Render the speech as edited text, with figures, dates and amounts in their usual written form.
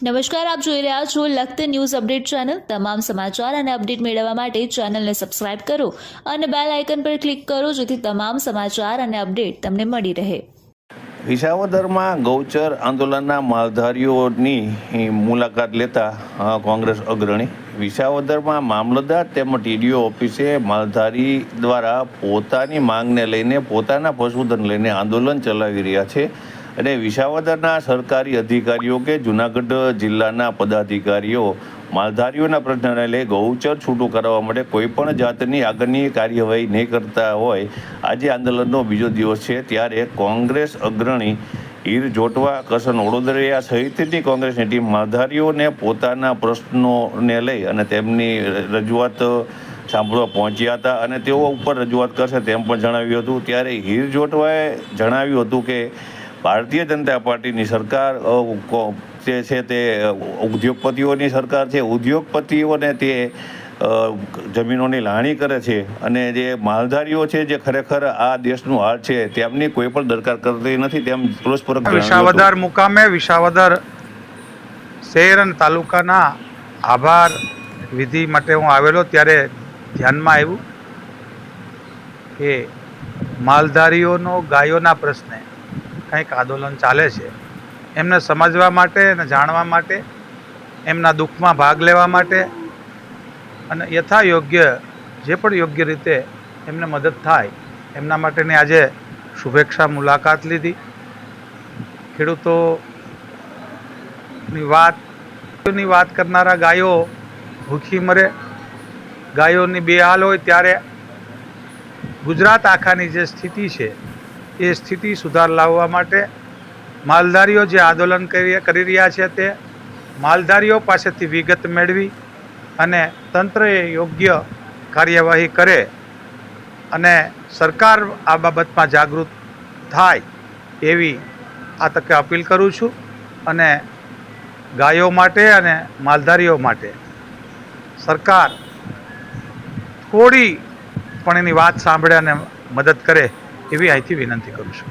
નમસ્કાર, આપ જોઈ રહ્યા છો લખત ન્યૂઝ અપડેટ ચેનલ। તમામ સમાચાર અને અપડેટ મેળવવા માટે ચેનલને સબસ્ક્રાઇબ કરો અને બેલ આઇકન પર ક્લિક કરો જેથી તમામ સમાચાર અને અપડેટ તમને મળી રહે। વિસાવદરમાં ગૌચર આંદોલનના માલધારીઓની મુલાકાત લેતા કોંગ્રેસ અગ્રણી। વિસાવદરમાં મામલતદાર તેમજ ટીડીઓ ઓફિસે માલધારી દ્વારા પોતાની માંગને લઈને પોતાના પશુધન લઈને આંદોલન ચલાવી રહ્યા છે અને વિસાવદરના સરકારી અધિકારીઓ કે જૂનાગઢ જિલ્લાના પદાધિકારીઓ માલધારીઓના પ્રશ્નને લઈ ગૌચર છૂટું કરવા માટે કોઈપણ જાતની આગળની કાર્યવાહી નહીં કરતા હોય આજે આંદોલનનો બીજો દિવસ છે। ત્યારે કોંગ્રેસ અગ્રણી હીર જોટવા, કરશન ઓડોદરિયા સહિતની કોંગ્રેસની ટીમ માલધારીઓને પોતાના પ્રશ્નોને લઈ અને તેમની રજૂઆત સાંભળવા પહોંચ્યા હતા અને તેઓ ઉપર રજૂઆત કરશે તેમ પણ જણાવ્યું હતું। ત્યારે હીર જોટવાએ જણાવ્યું હતું કે ભારતીય જનતા પાર્ટીની સરકાર જે છે તે ઉદ્યોગપતિઓની સરકાર છે। ઉદ્યોગપતિઓને તે જમીનોની લાણી કરે છે અને જે માલધારીઓ છે જે ખરેખર આ દેશનું હાલ છે તેમની કોઈ પણ દરકાર કરતી નથી તેમ પુરસ્પરક વિસાવદર મુકામે વિસાવદર શહેર અને તાલુકાના આભાર વિધિ માટે હું આવેલો ત્યારે ધ્યાનમાં આવ્યું કે માલધારીઓનો ગાયોના પ્રશ્ને કંઈક આંદોલન ચાલે છે। એમને સમજવા માટે અને જાણવા માટે, એમના દુઃખમાં ભાગ લેવા માટે અને યથાયોગ્ય જે પણ યોગ્ય રીતે એમને મદદ થાય એમના માટેની આજે શુભેચ્છા મુલાકાત લીધી। ખેડૂતોની વાત કરનારા ગાયો ભૂખી મરે, ગાયોની બેહાલ હોય ત્યારે ગુજરાત આખાની જે સ્થિતિ છે એ સ્થિતિ સુધાર લાવવા માટે માલધારીઓ જે આંદોલન કરી રહ્યા છે તે માલધારીઓ પાસેથી વિગત મેળવી અને તંત્રએ યોગ્ય કાર્યવાહી કરે અને સરકાર આ બાબતમાં જાગૃત થાય એવી આ તકે અપીલ કરું છું અને ગાયો માટે અને માલધારીઓ માટે સરકાર થોડી પણ એની વાત સાંભળે અને મદદ કરે એવી અહીંથી વિનંતી કરું છું।